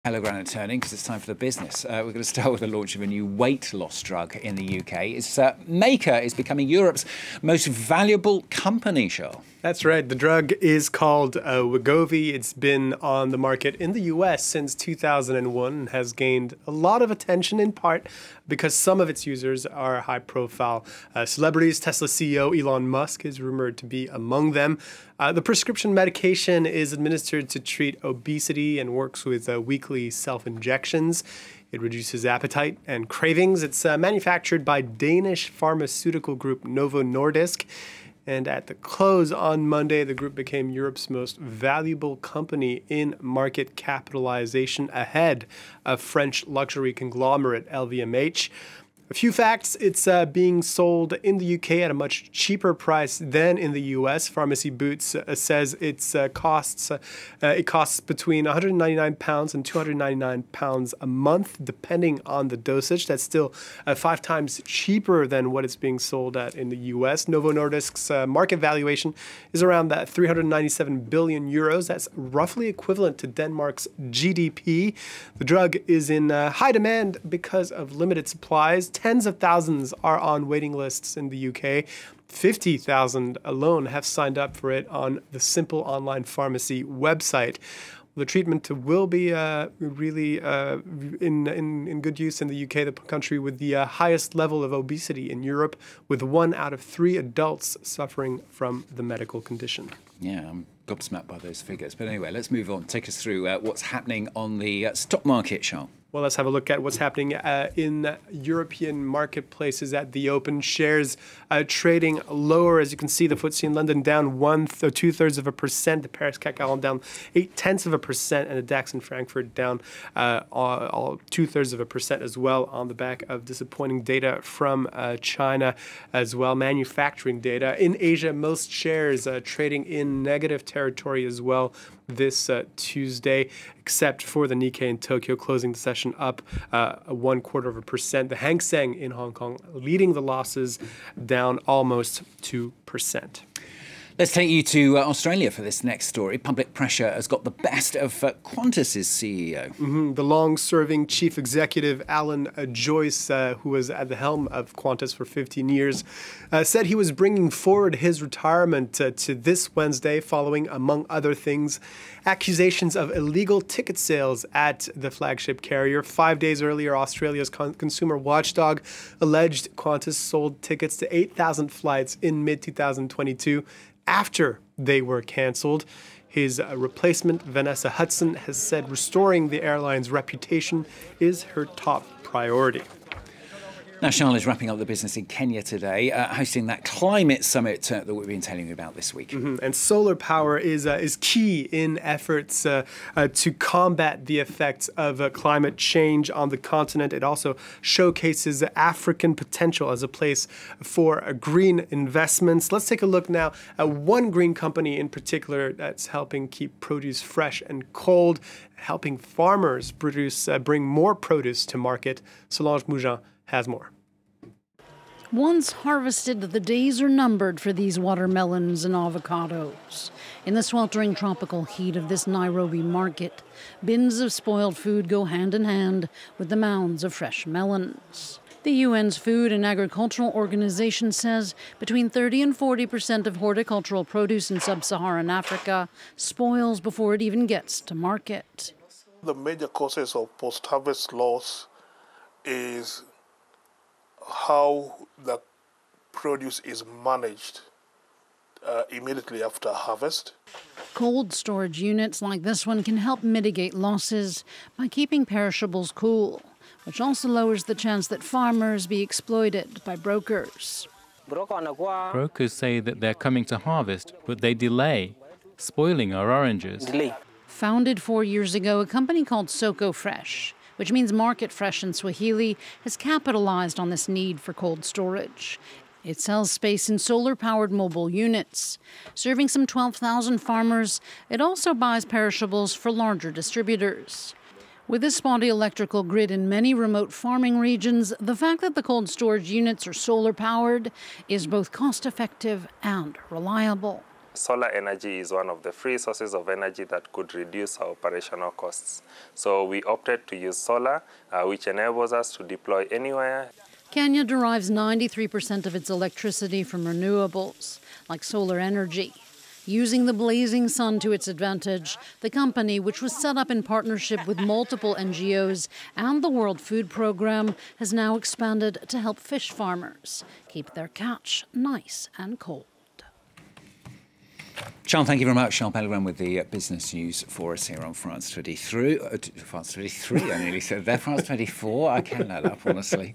Hello, Granite Turning, because it's time for the business. We're going to start with the launch of a new weight loss drug in the UK. Its maker is becoming Europe's most valuable company, Charles. That's right. The drug is called Wegovy. It's been on the market in the US since 2001 and has gained a lot of attention, in part because some of its users are high-profile celebrities. Tesla CEO Elon Musk is rumored to be among them. The prescription medication is administered to treat obesity and works with weekly self-injections. It reduces appetite and cravings. It's manufactured by Danish pharmaceutical group Novo Nordisk. And at the close on Monday, the group became Europe's most valuable company in market capitalization, ahead of French luxury conglomerate LVMH. A few facts: it's being sold in the UK at a much cheaper price than in the US. Pharmacy Boots says it costs between £199 and £299 a month, depending on the dosage. That's still 5 times cheaper than what it's being sold at in the US. Novo Nordisk's market valuation is around that 397 billion euros. That's roughly equivalent to Denmark's GDP. The drug is in high demand because of limited supplies. Tens of thousands are on waiting lists in the UK. 50,000 alone have signed up for it on the Simple online pharmacy website. The treatment will be really in good use in the UK, the country with the highest level of obesity in Europe, with 1 out of 3 adults suffering from the medical condition. Yeah, I'm gobsmacked by those figures. But anyway, let's move on. Take us through what's happening on the stock market, Charles. Well, let's have a look at what's happening in European marketplaces at the open. Shares trading lower. As you can see, the FTSE in London down 2/3%. The Paris CAC 40 down 0.8%, and the DAX in Frankfurt down 2/3% as well, on the back of disappointing data from China as well. Manufacturing data in Asia, most shares trading in negative territory as well this Tuesday, except for the Nikkei in Tokyo, closing the session up 0.25%. The Hang Seng in Hong Kong leading the losses, down almost 2%. Let's take you to Australia for this next story. Public pressure has got the best of Qantas' CEO. The long-serving chief executive, Alan Joyce, who was at the helm of Qantas for 15 years, said he was bringing forward his retirement to this Wednesday following, among other things, accusations of illegal ticket sales at the flagship carrier. 5 days earlier, Australia's consumer watchdog alleged Qantas sold tickets to 8,000 flights in mid-2022 after they were cancelled. His replacement, Vanessa Hudson, has said restoring the airline's reputation is her top priority. Now, Charles is wrapping up the business in Kenya today, hosting that climate summit that we've been telling you about this week. And solar power is key in efforts to combat the effects of climate change on the continent. It also showcases African potential as a place for green investments. Let's take a look now at one green company in particular that's helping keep produce fresh and cold, helping farmers bring more produce to market. Solange Mougin has more. Once harvested, the days are numbered for these watermelons and avocados. In the sweltering tropical heat of this Nairobi market, bins of spoiled food go hand in hand with the mounds of fresh melons. The UN's Food and Agricultural Organization says between 30 and 40% of horticultural produce in sub-Saharan Africa spoils before it even gets to market. The major causes of post-harvest loss is how the produce is managed immediately after harvest. Cold storage units like this one can help mitigate losses by keeping perishables cool, which also lowers the chance that farmers be exploited by brokers. Brokers say that they're coming to harvest, but they delay, spoiling our oranges. Founded 4 years ago, a company called Soko Fresh, which means market fresh in Swahili, has capitalized on this need for cold storage. It sells space in solar-powered mobile units. Serving some 12,000 farmers, it also buys perishables for larger distributors. With a spotty electrical grid in many remote farming regions, the fact that the cold storage units are solar-powered is both cost-effective and reliable. Solar energy is one of the free sources of energy that could reduce our operational costs. So we opted to use solar, which enables us to deploy anywhere. Kenya derives 93% of its electricity from renewables, like solar energy. Using the blazing sun to its advantage, the company, which was set up in partnership with multiple NGOs and the World Food Programme, has now expanded to help fish farmers keep their catch nice and cold. Sean, thank you very much. Sean Pellegrin with the business news for us here on France 23. France 23, I nearly said there. France 24, I can add up, honestly.